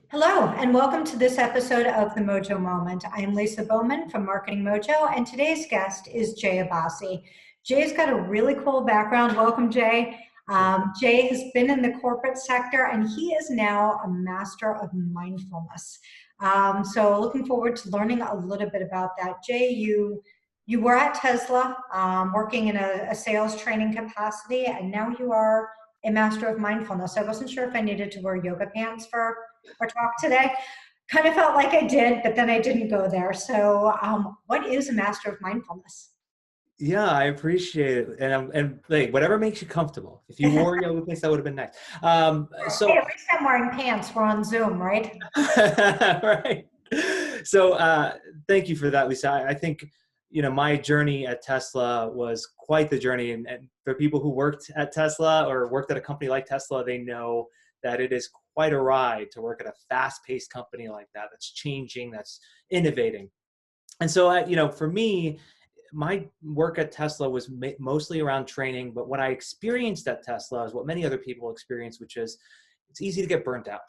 Hello, and welcome to this episode of the Mojo Moment. I'm Lisa Bowman from Marketing Mojo, and today's guest is Jay Abassi. Jay's got a really cool background. Welcome, Jay. Jay has been in the corporate sector, and he is now a master of mindfulness. So, looking forward to learning a little bit about that. Jay, you were at Tesla, working in a sales training capacity, and now you are a master of mindfulness. I wasn't sure if I needed to wear yoga pants for our talk today. Kind of felt like I did, but then I didn't go there. So, what is a master of mindfulness? Yeah, I appreciate it, and like whatever makes you comfortable. If you wore yoga pants, that would have been nice. Hey, So, at least I'm wearing pants. We're on Zoom, right? right. So, thank you for that, Lisa. I think my journey at Tesla was quite the journey, and for people who worked at Tesla or worked at a company like Tesla, they know that it is quite a ride to work at a fast-paced company like that. That's changing, that's innovating, and so, for me my work at Tesla was mostly around training, but what I experienced at Tesla is what many other people experience, which is it's easy to get burnt out.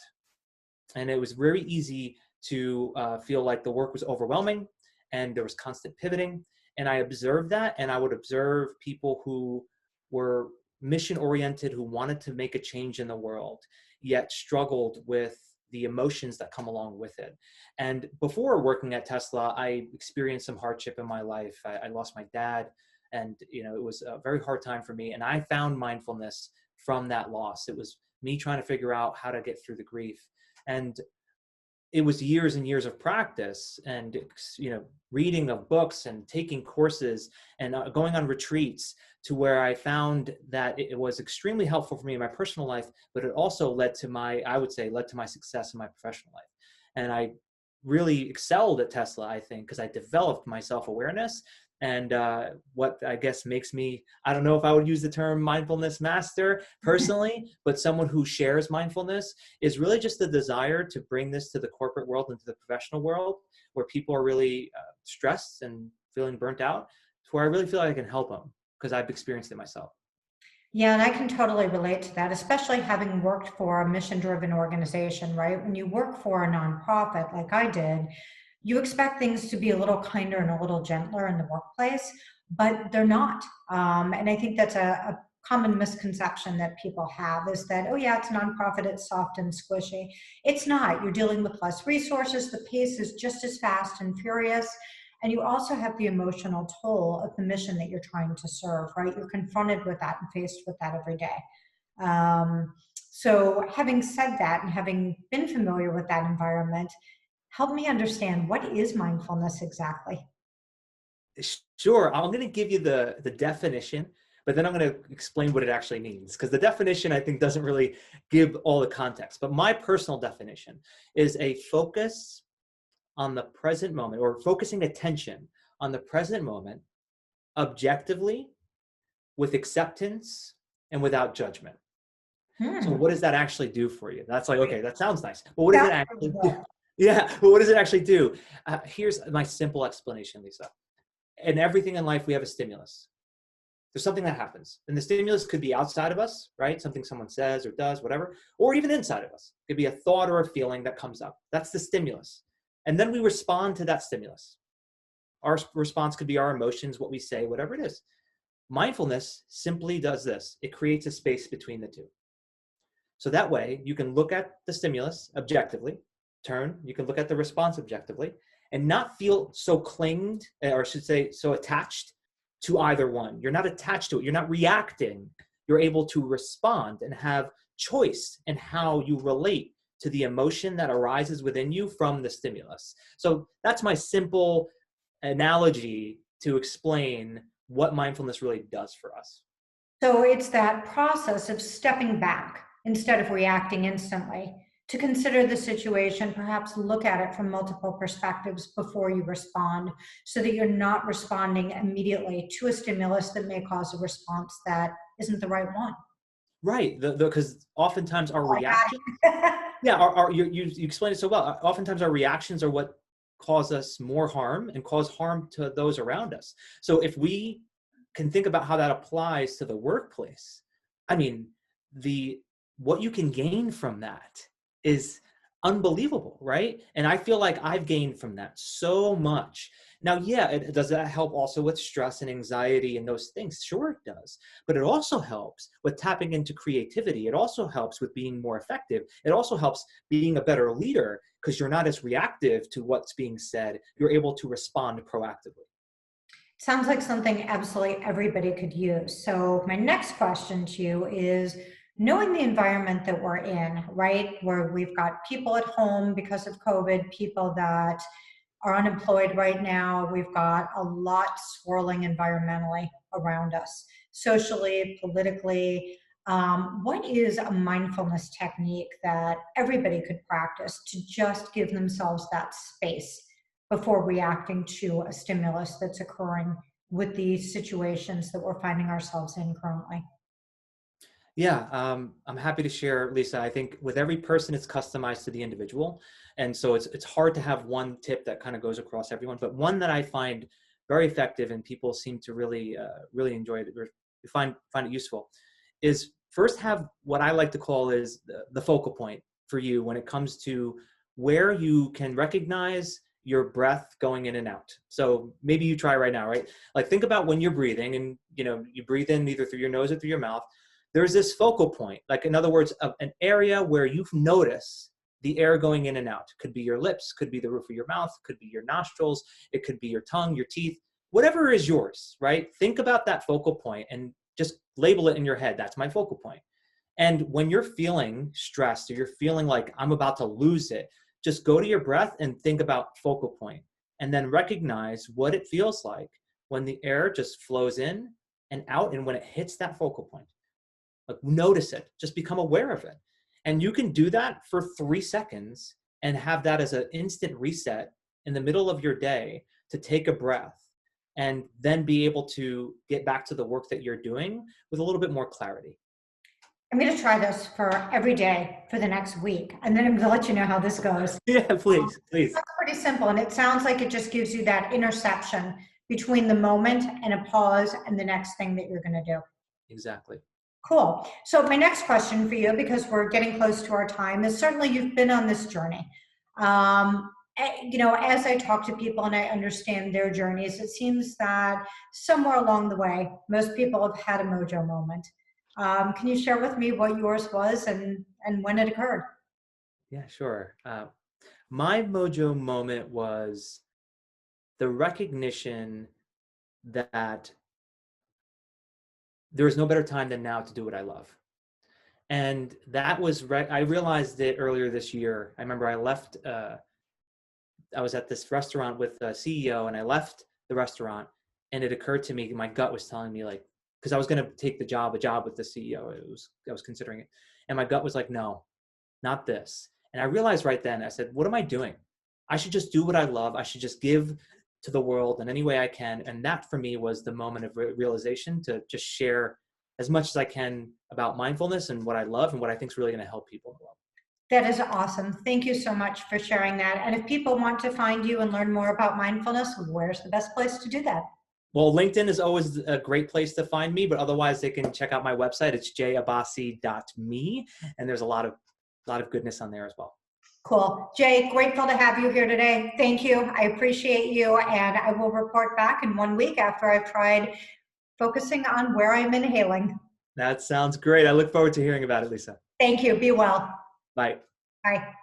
And it was very easy to feel like the work was overwhelming and there was constant pivoting. And I observed that, and I would observe people who were mission oriented, who wanted to make a change in the world, yet struggled with the emotions that come along with it. And before working at Tesla, I experienced some hardship in my life. I lost my dad, and it was a very hard time for me. And I found mindfulness from that loss. It was me trying to figure out how to get through the grief. And it was years and years of practice and reading of books and taking courses and going on retreats, to where I found that it was extremely helpful for me in my personal life, but it also led to my success in my professional life. And I really excelled at Tesla, I think, because I developed my self-awareness. And what I guess makes me, I don't know if I would use the term mindfulness master personally, but someone who shares mindfulness, is really just the desire to bring this to the corporate world and to the professional world, where people are really stressed and feeling burnt out, to where I really feel like I can help them because I've experienced it myself. Yeah, and I can totally relate to that, especially having worked for a mission-driven organization, right? When you work for a nonprofit like I did, you expect things to be a little kinder and a little gentler in the workplace, but they're not. And I think that's a common misconception that people have, is that, oh yeah, it's a nonprofit, it's soft and squishy. It's not. You're dealing with less resources. The pace is just as fast and furious. And you also have the emotional toll of the mission that you're trying to serve, right? You're confronted with that and faced with that every day. So, having said that and having been familiar with that environment, help me understand, what is mindfulness exactly? Sure, I'm going to give you the definition, but then I'm going to explain what it actually means, because the definition, I think, doesn't really give all the context. But my personal definition is a focus on the present moment, or focusing attention on the present moment, objectively, with acceptance and without judgment. So Hmm. what does that actually do for you? That's like, okay, that sounds nice, but what does it That's really actually do? good. Yeah, but what does it actually do? Here's my simple explanation, Lisa. In everything in life, we have a stimulus. There's something that happens, and the stimulus could be outside of us, right? Something someone says or does, whatever, or even inside of us. It could be a thought or a feeling that comes up. That's the stimulus. And then we respond to that stimulus. Our response could be our emotions, what we say, whatever it is. Mindfulness simply does this. It creates a space between the two. So that way you can look at the stimulus objectively, you can look at the response objectively, and not feel so clinged, or I should say, so attached to either one. You're not attached to it. You're not reacting. You're able to respond and have choice in how you relate to the emotion that arises within you from the stimulus. So that's my simple analogy to explain what mindfulness really does for us. So it's that process of stepping back instead of reacting instantly, to consider the situation, perhaps look at it from multiple perspectives before you respond, so that you're not responding immediately to a stimulus that may cause a response that isn't the right one. Right, because oftentimes our Oh, I reaction, got it. yeah, you explained it so well. Oftentimes our reactions are what cause us more harm and cause harm to those around us. So if we can think about how that applies to the workplace, I mean, the what you can gain from that is unbelievable, right? And I feel like I've gained from that so much. Now, yeah, does that help also with stress and anxiety and those things? Sure, it does. But it also helps with tapping into creativity. It also helps with being more effective. It also helps being a better leader because you're not as reactive to what's being said. You're able to respond proactively. Sounds like something absolutely everybody could use. So my next question to you is, knowing the environment that we're in, right, where we've got people at home because of COVID, people that are unemployed right now, we've got a lot swirling environmentally around us, socially, politically. What is a mindfulness technique that everybody could practice to just give themselves that space before reacting to a stimulus that's occurring with these situations that we're finding ourselves in currently? Yeah, I'm happy to share, Lisa. I think with every person, it's customized to the individual, and so it's hard to have one tip that kind of goes across everyone. But one that I find very effective and people seem to really enjoy it or find it useful is first have what I like to call is the focal point for you when it comes to where you can recognize your breath going in and out. So maybe you try right now, right? Like think about when you're breathing, and you breathe in either through your nose or through your mouth. There's this focal point, like in other words, an area where you notice the air going in and out. Could be your lips, could be the roof of your mouth, could be your nostrils, it could be your tongue, your teeth, whatever is yours, right? Think about that focal point and just label it in your head. That's my focal point. And when you're feeling stressed or you're feeling like I'm about to lose it, just go to your breath and think about focal point, and then recognize what it feels like when the air just flows in and out and when it hits that focal point. Like notice it, just become aware of it. And you can do that for 3 seconds and have that as an instant reset in the middle of your day to take a breath and then be able to get back to the work that you're doing with a little bit more clarity. I'm going to try this for every day for the next week, and then I'm going to let you know how this goes. Yeah, please, please. That's pretty simple, and it sounds like it just gives you that interception between the moment and a pause and the next thing that you're going to do. Exactly. Cool. So my next question for you, because we're getting close to our time, is certainly you've been on this journey. As I talk to people and I understand their journeys, it seems that somewhere along the way, most people have had a mojo moment. Can you share with me what yours was and when it occurred? Yeah, sure. My mojo moment was the recognition that there is no better time than now to do what I love. And that was I realized it earlier this year. I remember I left. I was at this restaurant with the CEO, and I left the restaurant, and it occurred to me, my gut was telling me like, because I was going to take a job with the CEO. I was considering it, and my gut was like, no, not this. And I realized right then, I said, what am I doing? I should just do what I love. I should just give to the world in any way I can. And that for me was the moment of realization to just share as much as I can about mindfulness and what I love and what I think is really going to help people in the world. That is awesome. Thank you so much for sharing that. And if people want to find you and learn more about mindfulness, where's the best place to do that? Well, LinkedIn is always a great place to find me, but otherwise they can check out my website. It's jabassi.me, and there's a lot of goodness on there as well. Cool. Jay, grateful to have you here today. Thank you. I appreciate you. And I will report back in 1 week after I've tried focusing on where I'm inhaling. That sounds great. I look forward to hearing about it, Lisa. Thank you. Be well. Bye. Bye.